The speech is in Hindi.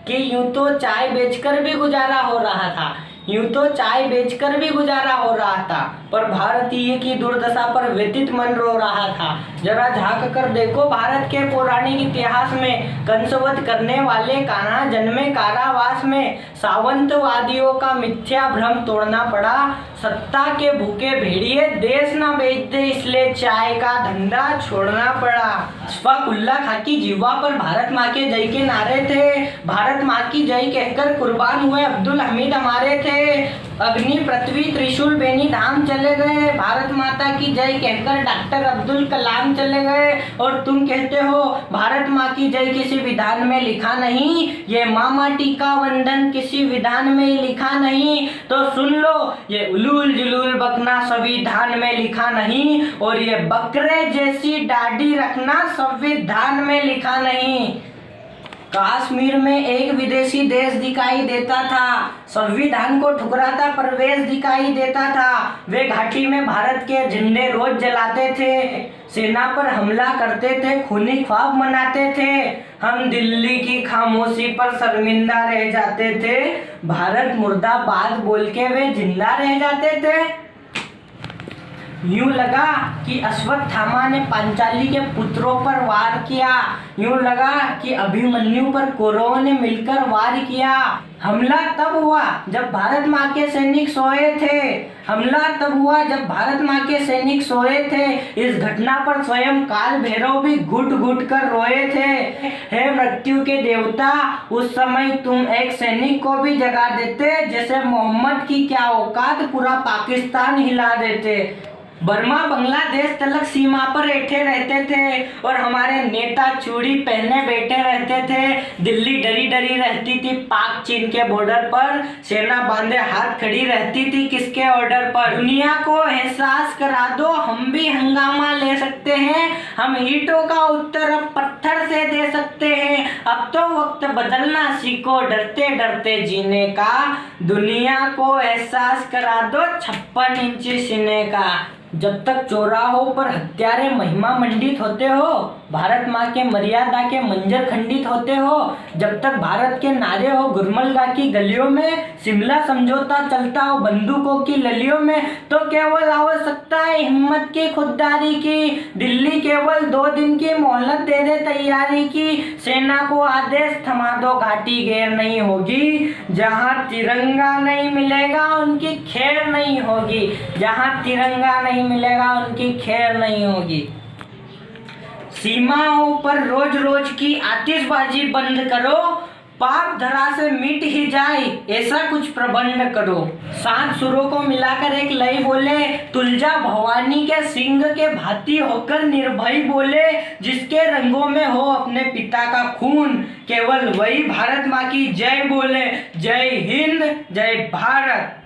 कि यूं तो चाय बेचकर भी गुजारा हो रहा था, यूं तो चाय बेचकर भी गुजारा हो रहा था, पर भारतीय की दुर्दशा पर व्यतीत मन रो रहा था। जरा झांक कर देखो भारत के पौराणिक इतिहास में, कंसवध करने वाले कान्हा जन्मे कारावास में, सावंतवादियों का मिथ्या भ्रम तोड़ना पड़ा, सत्ता के भूखे भेड़िए देश ना बेच दे इसलिए चाय का धंधा छोड़ना पड़ा। अशफाकुल्ला खां की जिह्वा पर भारत माँ के जय के नारे थे, भारत माँ की जय कहकर कुर्बान हुए अब्दुल हमीद हमारे थे। अग्नि पृथ्वी त्रिशूल बेनी धाम चले गए, भारत माता की जय कहकर डॉक्टर अब्दुल कलाम चले गए, और तुम कहते हो भारत माँ की जय किसी विधान में लिखा नहीं, ये माँ माटी का वंदन किसी विधान में लिखा नहीं। तो सुन लो, ये उलूल जुलूल बकना संविधान में लिखा नहीं, और ये बकरे जैसी दाढ़ी रखना संविधान में लिखा नहीं। कश्मीर में एक विदेशी देश दिखाई देता था, संविधान को ठुकराता प्रवेश दिखाई देता था। वे घाटी में भारत के झंडे रोज जलाते थे, सेना पर हमला करते थे, खूनी ख्वाब मनाते थे। हम दिल्ली की खामोशी पर शर्मिंदा रह जाते थे, भारत मुर्दाबाद बोल के वे जिंदा रह जाते थे। यूं लगा कि अश्वत्थामा ने पांचाली के पुत्रों पर वार किया, यूं लगा कि अभिमन्यु पर कौरवों ने मिलकर वार किया। हमला तब हुआ जब भारत माँ के सैनिक सोए थे, हमला तब हुआ जब भारत माँ के सैनिक सोए थे। इस घटना पर स्वयं काल भैरव भी घुट घुट कर रोए थे। हे मृत्यु के देवता, उस समय तुम एक सैनिक को भी जगा देते, जैसे मोहम्मद की क्या औकात, पूरा पाकिस्तान हिला देते। बर्मा बांग्लादेश तलक सीमा पर बैठे रहते थे, और हमारे नेता चूड़ी पहने बैठे रहते थे। दिल्ली डरी डरी रहती थी पाक चीन के बॉर्डर पर, सेना बांधे हाथ खड़ी रहती थी किसके ऑर्डर पर। दुनिया को एहसास करा दो हम भी हंगामा ले सकते हैं, हम ईंटों का उत्तर अब पत्थर से दे सकते हैं। अब तो वक्त बदलना सीखो डरते डरते जीने का, दुनिया को एहसास करा दो 56 इंची सीने का। जब तक चौराहों पर हत्यारे महिमा मंडित होते हो, भारत माँ के मर्यादा के मंजर खंडित होते हो, जब तक भारत के नारे हो गुरमलगा की गलियों में, शिमला समझौता चलता हो बंदूकों की ललियों में, तो केवल आवश्यकता है हिम्मत की, खुददारी की। दिल्ली केवल 2 दिन की मोहलत दे दे तैयारी की, सेना को आदेश थमा दो घाटी गैर नहीं होगी। जहाँ तिरंगा नहीं मिलेगा उनकी खैर नहीं होगी, जहाँ तिरंगा नहीं मिलेगा उनकी खैर नहीं होगी। सीमाओं पर रोज रोज की आतिशबाजी बंद करो, पाप धरा से मिट ही जाए ऐसा कुछ प्रबंध करो। 7 सुरों को मिलाकर एक लय बोले, तुलजा भवानी के सिंह के भांति होकर निर्भय बोले, जिसके रंगों में हो अपने पिता का खून, केवल वही भारत माँ की जय बोले। जय हिंद, जय भारत।